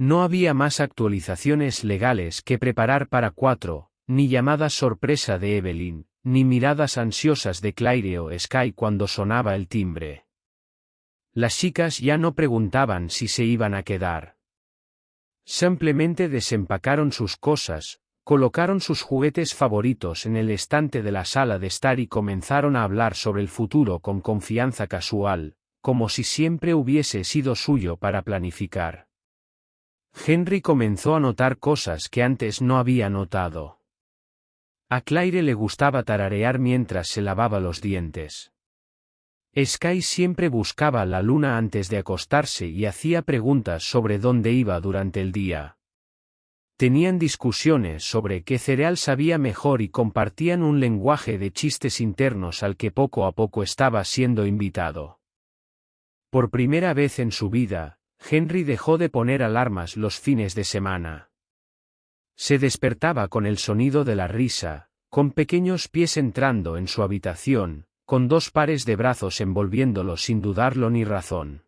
A: No había más actualizaciones legales que preparar para 4, ni llamadas sorpresa de Evelyn, ni miradas ansiosas de Claire o Sky cuando sonaba el timbre. Las chicas ya no preguntaban si se iban a quedar. Simplemente desempacaron sus cosas, colocaron sus juguetes favoritos en el estante de la sala de estar y comenzaron a hablar sobre el futuro con confianza casual, como si siempre hubiese sido suyo para planificar. Henry comenzó a notar cosas que antes no había notado. A Claire le gustaba tararear mientras se lavaba los dientes. Sky siempre buscaba la luna antes de acostarse y hacía preguntas sobre dónde iba durante el día. Tenían discusiones sobre qué cereal sabía mejor y compartían un lenguaje de chistes internos al que poco a poco estaba siendo invitado. Por primera vez en su vida, Henry dejó de poner alarmas los fines de semana. Se despertaba con el sonido de la risa, con pequeños pies entrando en su habitación, con 2 pares de brazos envolviéndolo sin dudarlo ni razón.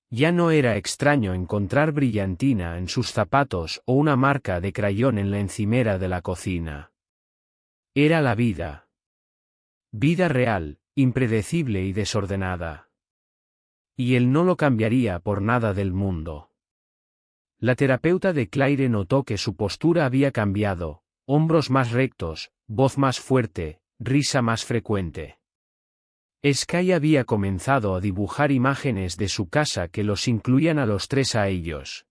A: Ya no era extraño encontrar brillantina en sus zapatos o una marca de crayón en la encimera de la cocina. Era la vida. Vida real, impredecible y desordenada. Y él no lo cambiaría por nada del mundo. La terapeuta de Claire notó que su postura había cambiado, hombros más rectos, voz más fuerte, risa más frecuente. Sky había comenzado a dibujar imágenes de su casa que los incluían a los 3 a ellos.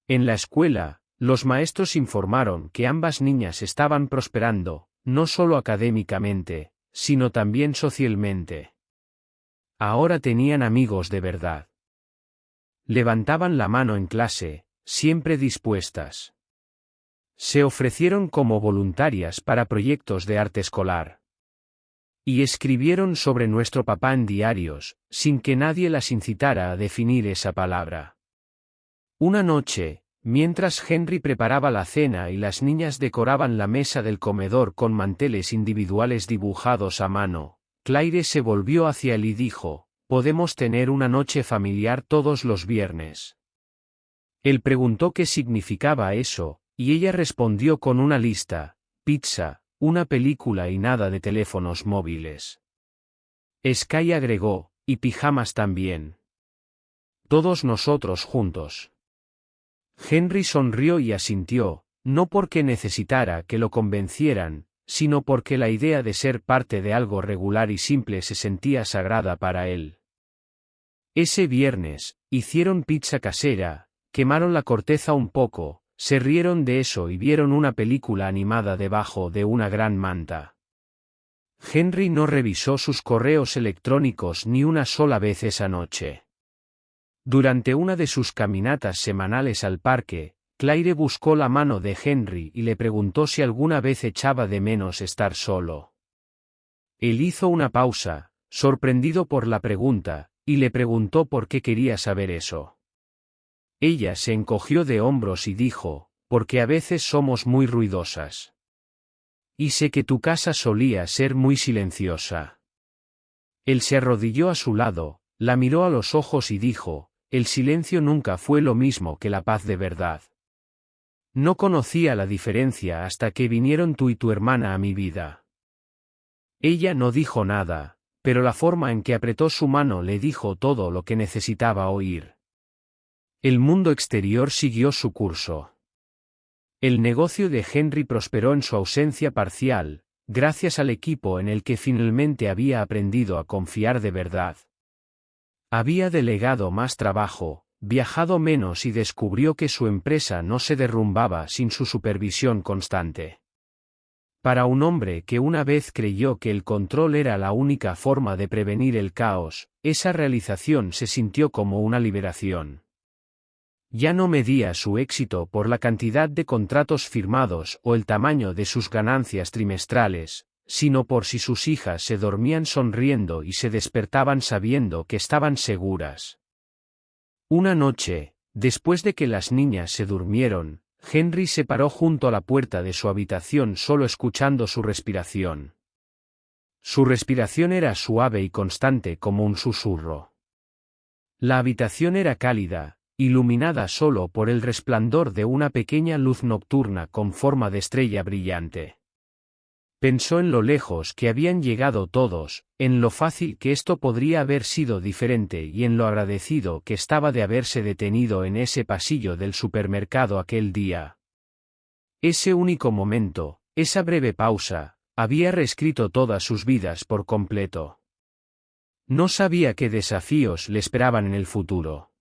A: En la escuela, los maestros informaron que ambas niñas estaban prosperando, no solo académicamente, sino también socialmente. Ahora tenían amigos de verdad. Levantaban la mano en clase, siempre dispuestas. Se ofrecieron como voluntarias para proyectos de arte escolar. Y escribieron sobre nuestro papá en diarios, sin que nadie las incitara a definir esa palabra. Una noche, mientras Henry preparaba la cena y las niñas decoraban la mesa del comedor con manteles individuales dibujados a mano, Claire se volvió hacia él y dijo: «Podemos tener una noche familiar todos los viernes». Él preguntó qué significaba eso, y ella respondió con una lista: pizza, una película y nada de teléfonos móviles. Sky agregó: y pijamas también. Todos nosotros juntos. Henry sonrió y asintió, no porque necesitara que lo convencieran, sino porque la idea de ser parte de algo regular y simple se sentía sagrada para él. Ese viernes, hicieron pizza casera, quemaron la corteza un poco, se rieron de eso y vieron una película animada debajo de una gran manta. Henry no revisó sus correos electrónicos ni una sola vez esa noche. Durante una de sus caminatas semanales al parque, Claire buscó la mano de Henry y le preguntó si alguna vez echaba de menos estar solo. Él hizo una pausa, sorprendido por la pregunta, y le preguntó por qué quería saber eso. Ella se encogió de hombros y dijo: «Porque a veces somos muy ruidosas. Y sé que tu casa solía ser muy silenciosa». Él se arrodilló a su lado, la miró a los ojos y dijo: «El silencio nunca fue lo mismo que la paz de verdad. No conocía la diferencia hasta que vinieron tú y tu hermana a mi vida». Ella no dijo nada, pero la forma en que apretó su mano le dijo todo lo que necesitaba oír. El mundo exterior siguió su curso. El negocio de Henry prosperó en su ausencia parcial, gracias al equipo en el que finalmente había aprendido a confiar de verdad. Había delegado más trabajo, viajado menos y descubrió que su empresa no se derrumbaba sin su supervisión constante. Para un hombre que una vez creyó que el control era la única forma de prevenir el caos, esa realización se sintió como una liberación. Ya no medía su éxito por la cantidad de contratos firmados o el tamaño de sus ganancias trimestrales, sino por si sus hijas se dormían sonriendo y se despertaban sabiendo que estaban seguras. Una noche, después de que las niñas se durmieron, Henry se paró junto a la puerta de su habitación solo escuchando su respiración. Su respiración era suave y constante como un susurro. La habitación era cálida, iluminada solo por el resplandor de una pequeña luz nocturna con forma de estrella brillante. Pensó en lo lejos que habían llegado todos, en lo fácil que esto podría haber sido diferente y en lo agradecido que estaba de haberse detenido en ese pasillo del supermercado aquel día. Ese único momento, esa breve pausa, había reescrito todas sus vidas por completo. No sabía qué desafíos le esperaban en el futuro.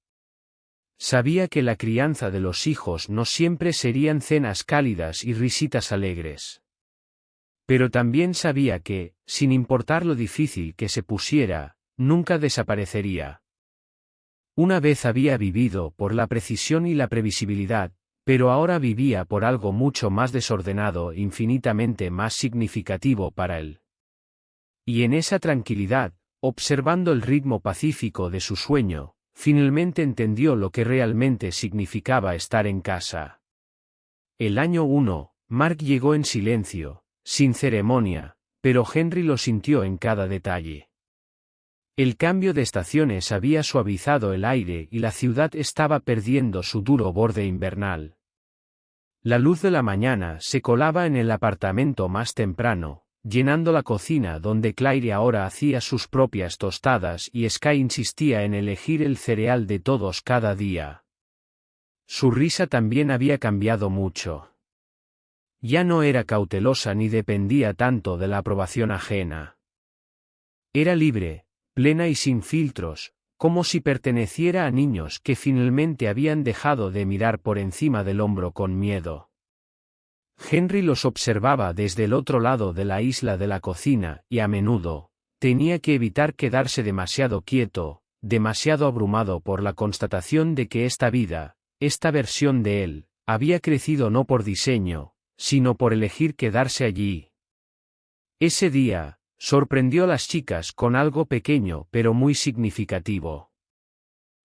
A: Sabía que la crianza de los hijos no siempre serían cenas cálidas y risitas alegres. Pero también sabía que, sin importar lo difícil que se pusiera, nunca desaparecería. Una vez había vivido por la precisión y la previsibilidad, pero ahora vivía por algo mucho más desordenado e infinitamente más significativo para él. Y en esa tranquilidad, observando el ritmo pacífico de su sueño, finalmente entendió lo que realmente significaba estar en casa. El año 1, Mark llegó en silencio, sin ceremonia, pero Henry lo sintió en cada detalle. El cambio de estaciones había suavizado el aire y la ciudad estaba perdiendo su duro borde invernal. La luz de la mañana se colaba en el apartamento más temprano, llenando la cocina donde Claire ahora hacía sus propias tostadas y Sky insistía en elegir el cereal de todos cada día. Su risa también había cambiado mucho. Ya no era cautelosa ni dependía tanto de la aprobación ajena. Era libre, plena y sin filtros, como si perteneciera a niños que finalmente habían dejado de mirar por encima del hombro con miedo. Henry los observaba desde el otro lado de la isla de la cocina y a menudo, tenía que evitar quedarse demasiado quieto, demasiado abrumado por la constatación de que esta vida, esta versión de él, había crecido no por diseño, sino por elegir quedarse allí. Ese día, sorprendió a las chicas con algo pequeño pero muy significativo.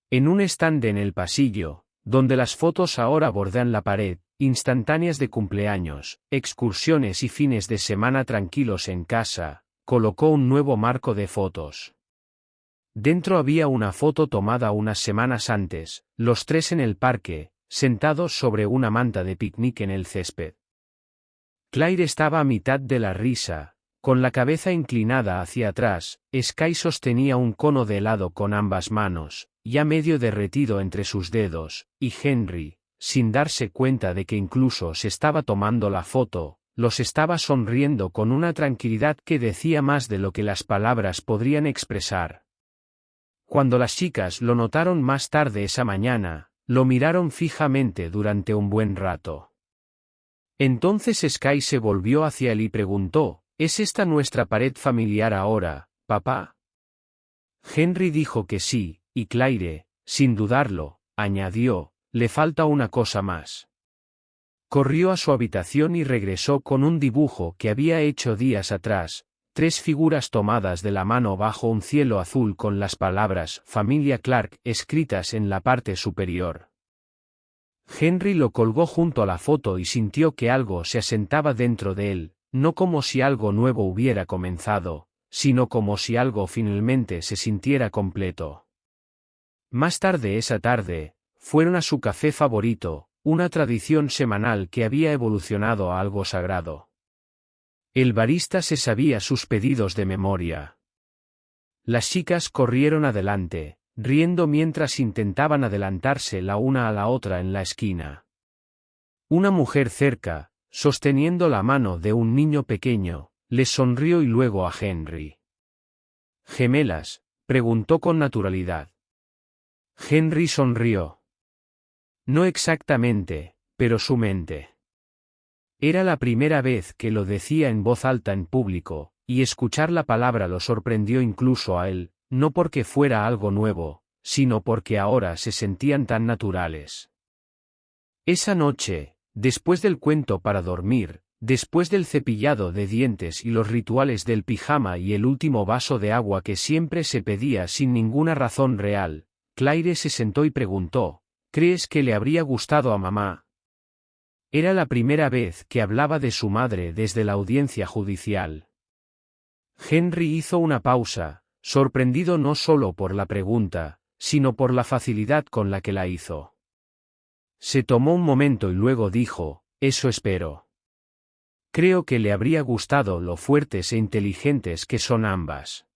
A: En un estande en el pasillo, donde las fotos ahora bordean la pared, instantáneas de cumpleaños, excursiones y fines de semana tranquilos en casa, colocó un nuevo marco de fotos. Dentro había una foto tomada unas semanas antes, los tres en el parque, sentados sobre una manta de picnic en el césped. Claire estaba a mitad de la risa, con la cabeza inclinada hacia atrás. Sky sostenía un cono de helado con ambas manos, ya medio derretido entre sus dedos, y Henry, sin darse cuenta de que incluso se estaba tomando la foto, los estaba sonriendo con una tranquilidad que decía más de lo que las palabras podrían expresar. Cuando las chicas lo notaron más tarde esa mañana, lo miraron fijamente durante un buen rato. Entonces Sky se volvió hacia él y preguntó, ¿es esta nuestra pared familiar ahora, papá? Henry dijo que sí, y Claire, sin dudarlo, añadió, le falta una cosa más. Corrió a su habitación y regresó con un dibujo que había hecho días atrás, 3 figuras tomadas de la mano bajo un cielo azul con las palabras «Familia Clark» escritas en la parte superior. Henry lo colgó junto a la foto y sintió que algo se asentaba dentro de él, no como si algo nuevo hubiera comenzado, sino como si algo finalmente se sintiera completo. Más tarde esa tarde, fueron a su café favorito, una tradición semanal que había evolucionado a algo sagrado. El barista se sabía sus pedidos de memoria. Las chicas corrieron adelante, riendo mientras intentaban adelantarse la una a la otra en la esquina. Una mujer cerca, sosteniendo la mano de un niño pequeño, les sonrió y luego a Henry. ¿Gemelas?, preguntó con naturalidad. Henry sonrió. No exactamente, pero su mente. Era la primera vez que lo decía en voz alta en público, y escuchar la palabra lo sorprendió incluso a él. No porque fuera algo nuevo, sino porque ahora se sentían tan naturales. Esa noche, después del cuento para dormir, después del cepillado de dientes y los rituales del pijama y el último vaso de agua que siempre se pedía sin ninguna razón real, Claire se sentó y preguntó, ¿crees que le habría gustado a mamá? Era la primera vez que hablaba de su madre desde la audiencia judicial. Henry hizo una pausa, sorprendido no solo por la pregunta, sino por la facilidad con la que la hizo. Se tomó un momento y luego dijo, eso espero. Creo que le habría gustado lo fuertes e inteligentes que son ambas.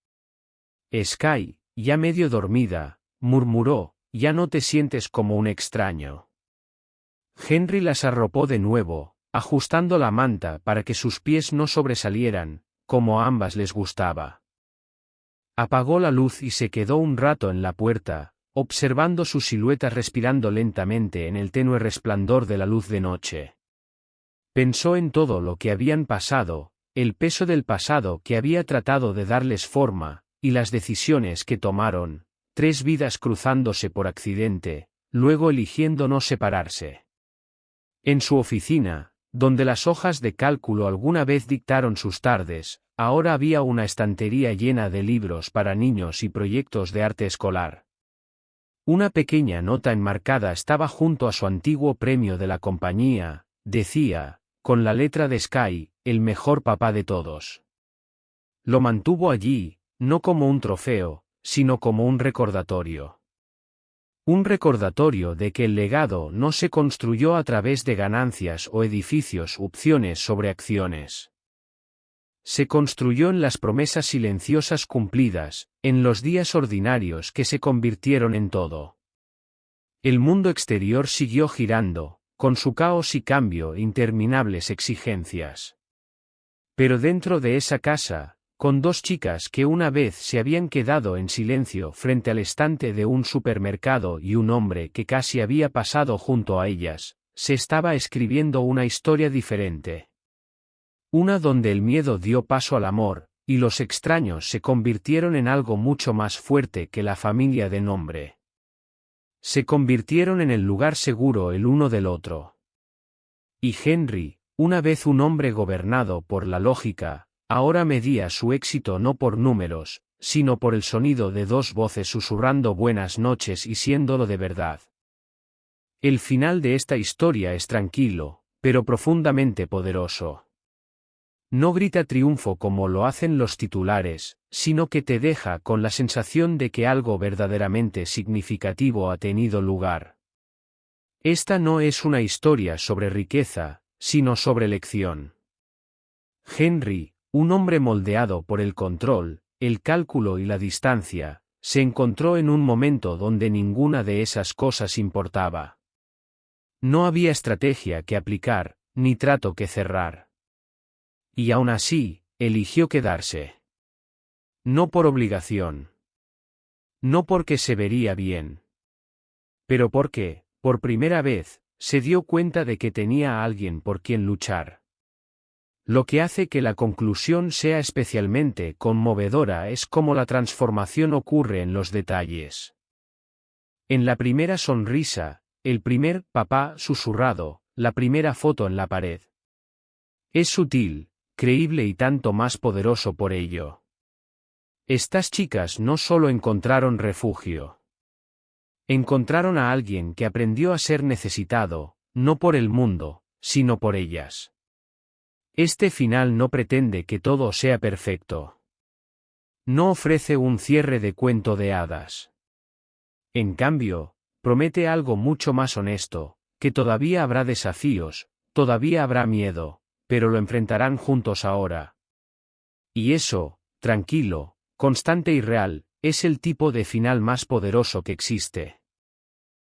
A: Sky, ya medio dormida, murmuró, ya no te sientes como un extraño. Henry las arropó de nuevo, ajustando la manta para que sus pies no sobresalieran, como a ambas les gustaba. Apagó la luz y se quedó un rato en la puerta, observando sus siluetas respirando lentamente en el tenue resplandor de la luz de noche. Pensó en todo lo que habían pasado, el peso del pasado que había tratado de darles forma, y las decisiones que tomaron, 3 vidas cruzándose por accidente, luego eligiendo no separarse. En su oficina, donde las hojas de cálculo alguna vez dictaron sus tardes, ahora había una estantería llena de libros para niños y proyectos de arte escolar. Una pequeña nota enmarcada estaba junto a su antiguo premio de la compañía, decía, con la letra de Sky, el mejor papá de todos. Lo mantuvo allí, no como un trofeo, sino como un recordatorio. Un recordatorio de que el legado no se construyó a través de ganancias o edificios u opciones sobre acciones. Se construyó en las promesas silenciosas cumplidas, en los días ordinarios que se convirtieron en todo. El mundo exterior siguió girando, con su caos y cambio e interminables exigencias. Pero dentro de esa casa, con 2 chicas que una vez se habían quedado en silencio frente al estante de un supermercado y un hombre que casi había pasado junto a ellas, se estaba escribiendo una historia diferente. Una donde el miedo dio paso al amor, y los extraños se convirtieron en algo mucho más fuerte que la familia de nombre. Se convirtieron en el lugar seguro el uno del otro. Y Henry, una vez un hombre gobernado por la lógica, ahora medía su éxito no por números, sino por el sonido de 2 voces susurrando buenas noches y siéndolo de verdad. El final de esta historia es tranquilo, pero profundamente poderoso. No grita triunfo como lo hacen los titulares, sino que te deja con la sensación de que algo verdaderamente significativo ha tenido lugar. Esta no es una historia sobre riqueza, sino sobre elección. Henry, un hombre moldeado por el control, el cálculo y la distancia, se encontró en un momento donde ninguna de esas cosas importaba. No había estrategia que aplicar, ni trato que cerrar. Y aún así, eligió quedarse. No por obligación. No porque se vería bien. Pero porque, por primera vez, se dio cuenta de que tenía a alguien por quien luchar. Lo que hace que la conclusión sea especialmente conmovedora es cómo la transformación ocurre en los detalles. En la primera sonrisa, el primer papá susurrado, la primera foto en la pared. Es sutil, creíble y tanto más poderoso por ello. Estas chicas no solo encontraron refugio. Encontraron a alguien que aprendió a ser necesitado, no por el mundo, sino por ellas. Este final no pretende que todo sea perfecto. No ofrece un cierre de cuento de hadas. En cambio, promete algo mucho más honesto, que todavía habrá desafíos, todavía habrá miedo, pero lo enfrentarán juntos ahora. Y eso, tranquilo, constante y real, es el tipo de final más poderoso que existe.